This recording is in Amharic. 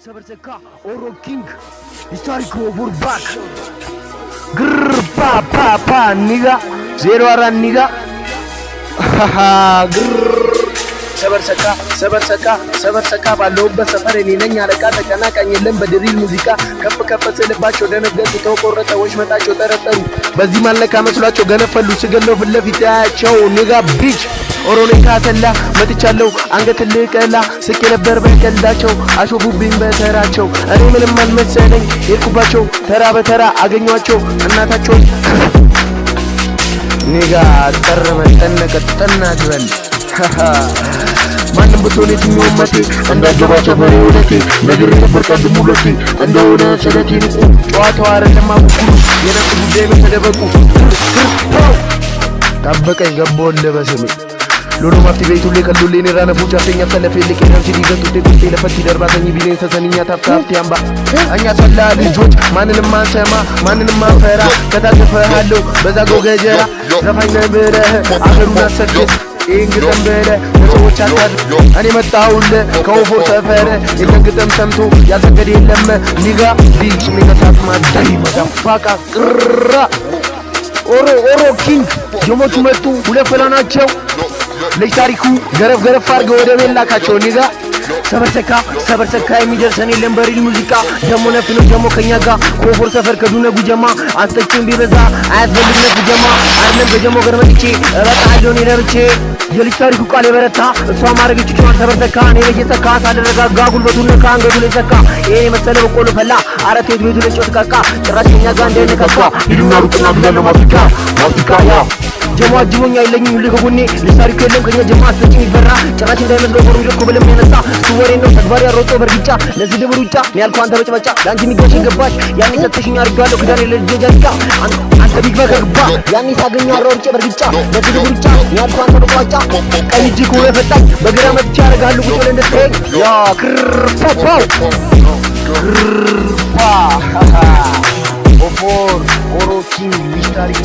Sabarseka Oro King Historical we're back Grrr pa nigga 04 nigga grrr ሰበርሰካ ባለውበት ሰፈር እኔ ነኝ አለቃ ተቀናቃኝ የለም በድሪል ሙዚቃ ከፍ ስልባቸው ደነገጡ ተቆረጠ ወሽመጣቸው ጠረጠሩ በዚህ ማለካ መስሏቸው ገነፈሉ ስገለው ፍለፊታቸው ኒጋ ቢች ኦሮኔ ካተላ መጥቻለሁ አንገት ልቀላ ስቄ ነበር በቀልዳቸው አሾፉብኝ በተራቸው እኔ ምንም አልመሰለኝ የልኩባቸው ተራ በተራ አገኟቸው እናታቸው ኒጋ ተረመጠነ ቀጠና ትበል ማንም ብትሆን የትኛውም መቴ እንዳገባ ሰፈሬ ወደቴ ነግሬ ነበር ቀድሞ ሁለቴ እንደሆነ ስለቴ ንቁ ጨዋታው አይደለም አቡኩሉ የነሱ ጉዳይ በተደበቁ ጠበቀኝ ገባሁልህ በስሜ ሎሎ ማፍቲ ቤቱ ላይ ቀሉልኝ ራነ ፉጫ ተኛ ተለፈልኝ ከነም ሲዲገቱ ተቁጤ ለፈቲ ደርባተኝ ቢኔ ተሰንኛ ታፍታፍቲ አምባ እኛ ሰላ ልጆች ማንንም ማንሰማ ማንንም ማንፈራ ከታገፈሃለው በዛ ጎገጀራ ዘፋኝ ነብረህ አገሩን አሰግድ እንግጥም በለ ለሰዎች አታድ እኔ መጣሁልህ ከወፎር ሰፈር የለግጥም ሰምቶ ያልሰገድ የለም ኒጋ ቢች ኒጋ ታስማዳይ መዳፋቃ ቅራ ኦሮ ኪንግ ጀሞቹ መጡ ሁለት ፈላናቸው ልጅ ታሪኩ ገረፍ አርገው ወደ ቤላካቸው ኒጋ ሰበርሰካ የሚደርሰን የለም በሪል ሙዚቃ ደሞ ነፍኖ ደሞ ከኛ ጋር ኮፎር ሰፈር ከዱነጉ ጀማ አንተችን ቢበዛ አያስፈልግ ነፍ ጀማ አይደለም በጀሞ ገርመጥቼ እበቃለሁ እኔ ደርቼ የልጅ ታሪኩ ቃል የበረታ እሷ ማረገች ጫን ሰበርሰካ እኔ ለየሰካ ሳደረጋጋ ጉልበቱን ነካ አንገቱ ላይ ሰካ ይሄ መሰለ በቆሎ ፈላ አረቴት ቤቱ ላይ ጮት ካካ ጭራሽ ከኛ ጋር እንደነካካ ይሉና ሩጥና ብለን ማፍሪካ ያ ጀማ ጅሞኛ ይለኝ ልገቡኔ ልሳሪኩ የለም ከኛ ጀማ አስተጭኝ ይፈራ ጭራሽ እንዳይመስለው ወሩ ይልኩ ብለም ያነሳ ወሬ ነው ተግባር ያሮጦ በርግጫ ለዚህ ደብሩ ሩጫ ያልኩ አንተ በጭበጫ ላንቺ የሚገሽ ገባሽ ያኔ ሰጥሽኝ አርጋለሁ ክዳን ለልጅጃካ አንተ ቢግባ ገባ ያኔ ሳገኘው አሮርጬ በርግጫ ለዚህ ደብሩ ሩጫ ያልኩ አንተ በጭበጫ ቀኝ እጅ ኮለ ፈጣኝ በግራ መጥቻ ያረጋሉ ቁጭ ብለን እንደተይ ያ ክርፓው ክርፓ ኦፎር ኦሮኪ ቢታሪኩ